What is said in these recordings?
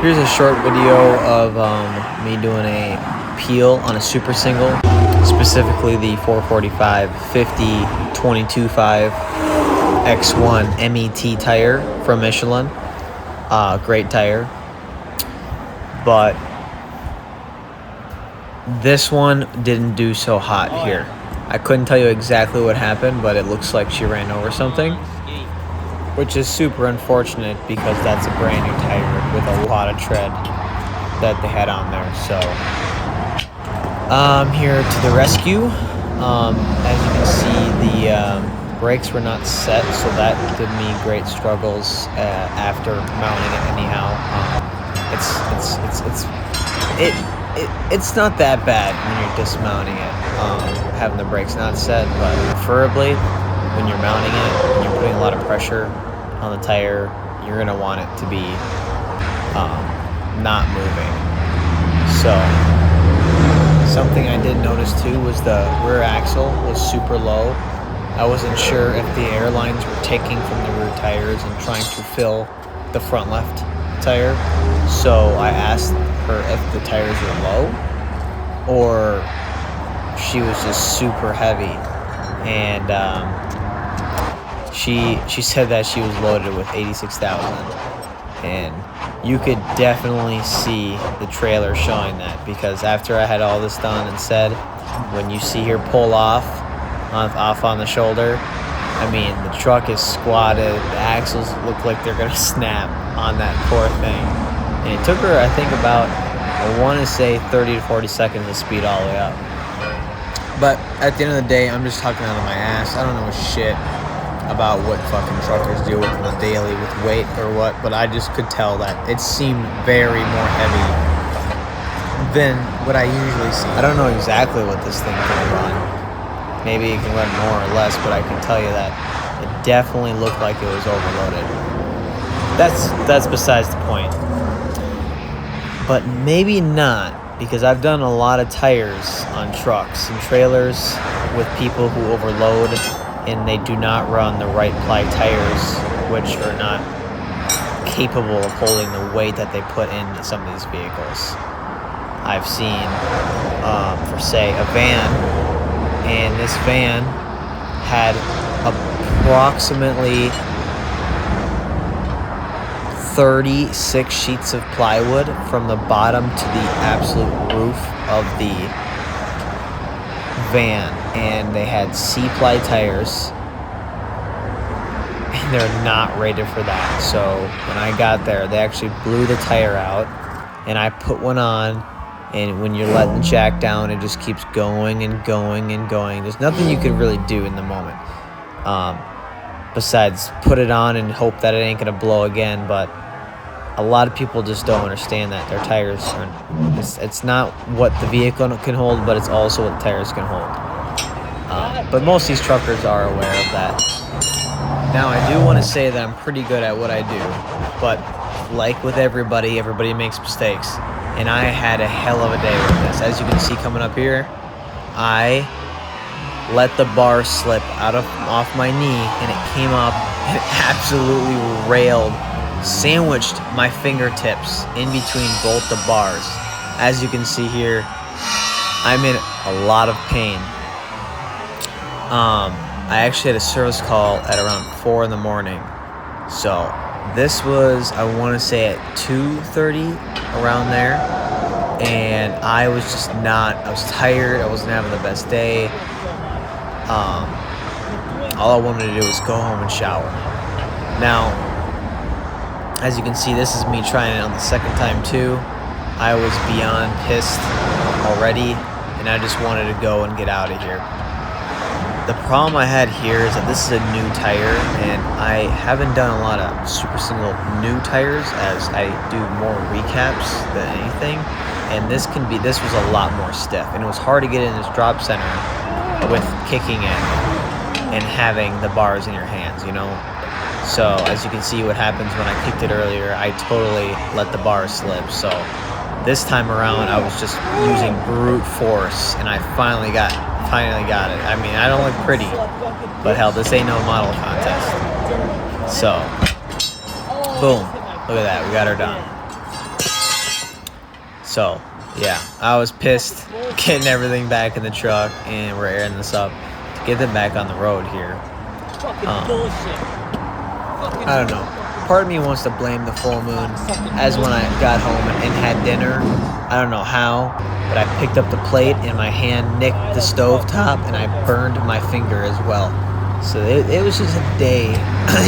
Here's a short video of me doing a peel on a super single, specifically the 445 50 22.5 X1MET tire from Michelin. Great tire. But this one didn't do so hot here. I couldn't tell you exactly what happened, but it looks like she ran over something, which is super unfortunate because that's a brand new tire with a lot of tread that they had on there. So I'm here to the rescue. As you can see, the brakes were not set, so that did me great struggles after mounting it. Anyhow, it's not that bad when you're dismounting it, having the brakes not set, but preferably when you're mounting it, when you're putting a lot of pressure on the tire, you're gonna want it to be not moving. So something I did notice too was the rear axle was super low. I wasn't sure if the airlines were taking from the rear tires and trying to fill the front left tire. So I asked her if the tires were low or she was just super heavy, and she said that she was loaded with 86,000, and you could definitely see the trailer showing that, because after I had all this done and said, when you see her pull off on the shoulder, I mean, the truck is squatted, the axles look like they're gonna snap on that poor thing, and it took her, I think, about, I want to say 30 to 40 seconds to speed all the way up. But at the end of the day, I'm just talking out of my ass. I don't know shit about what fucking truckers deal with on the daily with weight or what, but I just could tell that it seemed very more heavy than what I usually see. I don't know exactly what this thing can run. Maybe it can run more or less, but I can tell you that it definitely looked like it was overloaded. That's besides the point. But maybe not, because I've done a lot of tires on trucks and trailers with people who overload and they do not run the right ply tires, which are not capable of holding the weight that they put into some of these vehicles. I've seen, for say, a van, and this van had approximately 36 sheets of plywood from the bottom to the absolute roof of the van, and they had C-ply tires, and they're not rated for that. So when I got there, they actually blew the tire out, and I put one on, and when you're letting the jack down, it just keeps going and going and going. There's nothing you can really do in the moment besides put it on and hope that it ain't gonna blow again. But a lot of people just don't understand that their tires are, it's not what the vehicle can hold, but it's also what the tires can hold. But most of these truckers are aware of that. Now, I do want to say that I'm pretty good at what I do, but like with everybody makes mistakes, and I had a hell of a day with this. As you can see coming up here, I let the bar slip off my knee, and it came up and it absolutely railed, sandwiched my fingertips in between both the bars. As you can see here, I'm in a lot of pain. I actually had a service call at around 4 in the morning. So this was, I want to say, at 2:30, around there. And I was just I was tired. I wasn't having the best day. All I wanted to do was go home and shower. Now, as you can see, this is me trying it on the second time too. I was beyond pissed already, and I just wanted to go and get out of here. The problem I had here is that this is a new tire, and I haven't done a lot of super single new tires, as I do more recaps than anything. And this was a lot more stiff, and it was hard to get in this drop center with kicking it and having the bars in your hands, you know? So as you can see what happens when I kicked it earlier, I totally let the bar slip. So this time around, I was just using brute force, and I finally got it. I mean, I don't look pretty, but hell, this ain't no model contest. So, boom, look at that, we got her done. So, yeah, I was pissed getting everything back in the truck, and we're airing this up to get them back on the road here. I don't know. Part of me wants to blame the full moon, as when I got home and had dinner. I don't know how, but I picked up the plate and my hand nicked the stovetop, and I burned my finger as well. So it was just a day.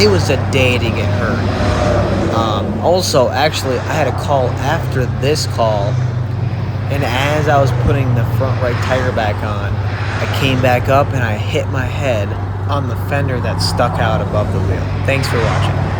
It was a day to get hurt. Also, actually, I had a call after this call, and as I was putting the front right tire back on, I came back up and I hit my head on the fender that stuck out above the wheel. Thanks for watching.